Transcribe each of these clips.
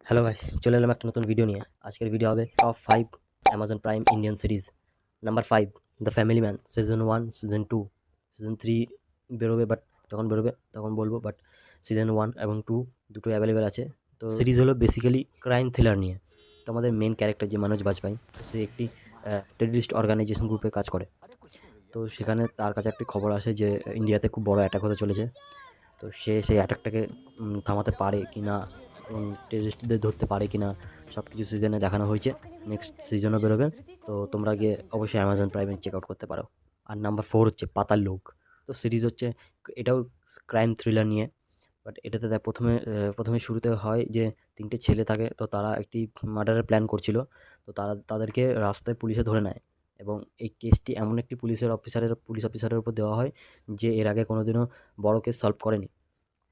Hello guys, চলে এলাম একটা নতুন ভিডিও নিয়ে। আজকের ভিডিও হবে top 5 Amazon prime Indian series. Number 5 the family man season 1, season 2, season 3 বেরোবে, বাট যখন বেরোবে তখন বলবো। বাট সিজন 1 এবং 2 দুটোই অ্যাভেলেবেল আছে। তো সিরিজ হলো বেসিক্যালি ক্রাইম থ্রিলার নিয়ে। তো আমাদের মেন ক্যারেক্টার যে মনোজ বাজপাই, তো সে একটি টেররিস্ট অর্গানাইজেশন গ্রুপে কাজ করে। তো সেখানে তার কাছে একটি খবর আসে যে ইন্ডিয়াতে খুব বড় অ্যাটাক হতে চলেছে। তো সে সেই অ্যাটাকটাকে থামাতে পারে কি না এবং টেররিস্টদের ধরতে পারে কি না সব কিছু সিজনে দেখানো হয়েছে। নেক্সট সিজনও বেরোবে। তো তোমরা গিয়ে অবশ্যই অ্যামাজন প্রাইমে চেক আউট করতে পারো। আর নাম্বার 4 হচ্ছে পাতাল লোক। তো সিরিজ হচ্ছে এটাও ক্রাইম থ্রিলার নিয়ে। বাট এটাতে দেখ প্রথমে শুরুতে হয় যে 3টে ছেলে থাকে। তো তারা একটি মার্ডারের প্ল্যান করছিল। তো তাদেরকে রাস্তায় পুলিশে ধরে নেয় এবং এই কেসটি এমন একটি পুলিশ অফিসারের উপর দেওয়া হয় যে এর আগে কোনোদিনও বড় কেস সলভ করেনি।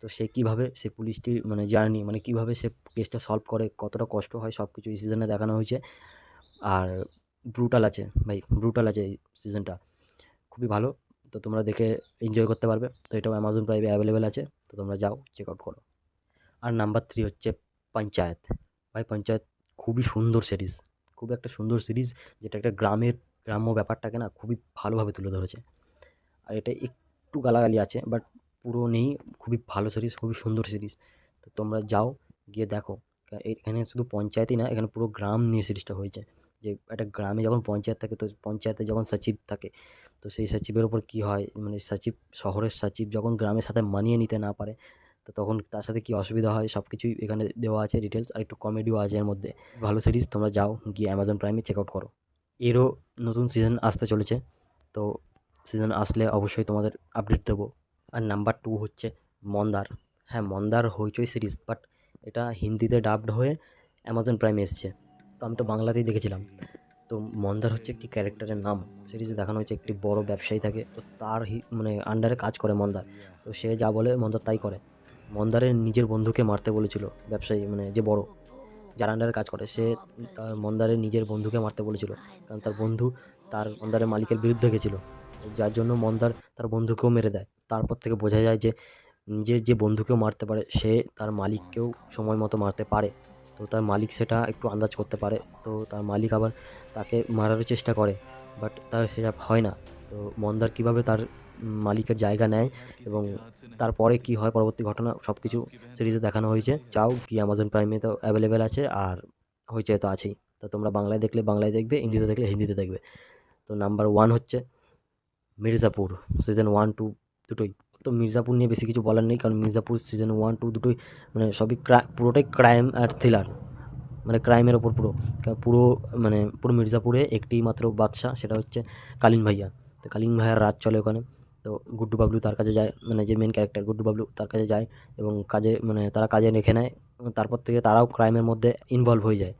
তো সে কীভাবে সে পুলিশটি মানে জার্নি মানে কীভাবে সে কেসটা সলভ করে, কতটা কষ্ট হয়, সব কিছু এই সিজনে দেখানো হয়েছে। আর ব্রুটাল আছে ভাই, ব্রুটাল আছে এই সিজনটা, খুবই ভালো। তো তোমরা দেখে এনজয় করতে পারবে। তো এটাও অ্যামাজন প্রাইমে অ্যাভেলেবেল আছে। তো তোমরা যাও, চেক আউট করো। আর নাম্বার 3 হচ্ছে পঞ্চায়েত। ভাই পঞ্চায়েত খুবই সুন্দর সিরিজ, খুব একটা সুন্দর সিরিজ, যেটা একটা গ্রাম্য ব্যাপারটাকে না খুবই ভালোভাবে তুলে ধরেছে। আর এটা একটু গালাগালি আছে, বাট পুরো নেই। খুবই ভালো সিরিজ, খুবই সুন্দর সিরিজ। তো তোমরা যাও, গিয়ে দেখো। এখানে শুধু পঞ্চায়েতই না, এখানে পুরো গ্রাম নিয়ে সিরিজটা হয়েছে। যে একটা গ্রামে যখন পঞ্চায়েত থাকে, তো পঞ্চায়েতে যখন সচিব থাকে, তো সেই সচিবের ওপর কী হয়, মানে শহরের সচিব যখন গ্রামের সাথে মানিয়ে নিতে না পারে, তো তখন তার সাথে কী অসুবিধা হয় সব কিছুই এখানে দেওয়া আছে ডিটেলস। আর একটু কমেডিও আছে এর মধ্যে। ভালো সিরিজ, তোমরা যাও গিয়ে অ্যামাজন প্রাইমে চেক আউট করো। এরও নতুন সিজন আসতে চলেছে। তো সিজন আসলে অবশ্যই তোমাদের আপডেট দেবো। আর নাম্বার 2 হচ্ছে মন্দার। হ্যাঁ, মন্দার হইচই সিরিজ, বাট এটা হিন্দিতে ডাবড হয়ে অ্যামাজন প্রাইমে এসছে। তো আমি তো বাংলাতেই দেখেছিলাম। তো মন্দার হচ্ছে একটি ক্যারেক্টারের নাম। সিরিজে দেখানো হচ্ছে একটি বড় ব্যবসায়ী থাকে। তো তার মানে আন্ডারে কাজ করে মন্দার। তো সে যা বলে মন্দার তাই করে। মন্দারের নিজের বন্ধুকে মারতে বলেছিল ব্যবসায়ী, মানে যে বড়, যার আন্ডারে কাজ করে, সে তার মন্দারের নিজের বন্ধুকে মারতে বলেছিল। কারণ তার বন্ধু তার মন্দারের মালিকের বিরুদ্ধে গেছিল। তো যার জন্য মন্দার তার বন্ধুকেও মেরে দেয়। তারপর থেকে বোঝা যায় যে নিজের যে বন্ধুকেও মারতে পারে, সে তার মালিককেও সময় মতো মারতে পারে। তো তার মালিক সেটা একটু আন্দাজ করতে পারে। তো তার মালিক আবার তাকে মারারও চেষ্টা করে, বাট তার সেটা হয় না। তো মন্দার কীভাবে তার মালিকের জায়গা নেয় এবং তারপরে কি হয় পরবর্তী ঘটনা, সব কিছু সিরিজে দেখানো হয়েছে। চাও কি অ্যামাজন প্রাইমে তো অ্যাভেলেবেল আছে, আর হইচই তো আছেই। তো তোমরা বাংলায় দেখলে বাংলায় দেখবে, হিন্দিতে দেখলে হিন্দিতে দেখবে। তো নাম্বার 1 হচ্ছে মির্জাপুর সিজন 1-2 দুটোই। তো মির্জাপুর নিয়ে বেশি কিছু বলার নেই, কারণ মির্জাপুর সিজন 1-2 দুটোই মানে সবই পুরোটাই ক্রাইম আর থ্রিলার, মানে ক্রাইমের ওপর পুরো। পুরো মানে পুরো মির্জাপুরে একটি মাত্র বাদশা, সেটা হচ্ছে কালীন ভাইয়া। তো কালীন ভাইয়ার রাজ চলে ওখানে। তো গুড্ডু বাবলু তার কাছে যায়, মানে যে মেন ক্যারেক্টার গুড্ডু বাবলু তার কাছে যায় এবং তারা কাজে রেখে নেয়। এবং তারপর থেকে তারাও ক্রাইমের মধ্যে ইনভলভ হয়ে যায়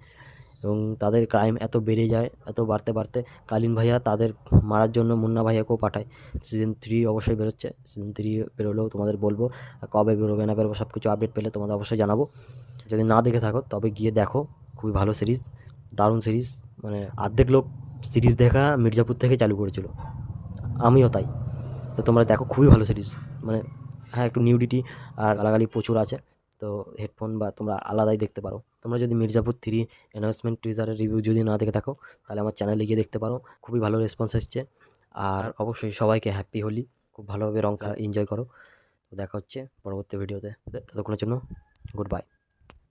এবং তাদের ক্রাইম এত বেড়ে যায়, এত বাড়তে বাড়তে কালীন ভাইয়া তাদের মারার জন্য মুন্না ভাইয়াকেও পাঠায়। সিজন 3 অবশ্যই বেরোচ্ছে। সিজন 3 বেরোলেও তোমাদের বলবো। আর কবে বেরোবে না বেরোবে সব কিছু আপডেট পেলে তোমাদের অবশ্যই জানাবো। যদি না দেখে থাকো তবে গিয়ে দেখো, খুবই ভালো সিরিজ, দারুণ সিরিজ। মানে অর্ধেক লোক সিরিজ দেখা মির্জাপুর থেকে চালু করেছিল, আমিও তাই। তো তোমরা দেখো, খুবই ভালো সিরিজ। মানে হ্যাঁ, একটু নিউডিটি আর গালাগালি প্রচুর আছে। তো হেডফোন বা তোমরা আলাদাই দেখতে পারো। তোমরা যদি মির্জাপুর 3 অ্যানাউন্সমেন্ট টিজারের রিভিউ যদি না দেখে থাকো, তাহলে আমার চ্যানেলে গিয়ে দেখতে পারো। খুবই ভালো রেসপন্স এসছে। আর অবশ্যই সবাইকে হ্যাপি হোলি, খুব ভালোভাবে রঙটা এনজয় করো। তো দেখা হচ্ছে পরবর্তী ভিডিওতে। ততক্ষণের জন্য গুড বাই।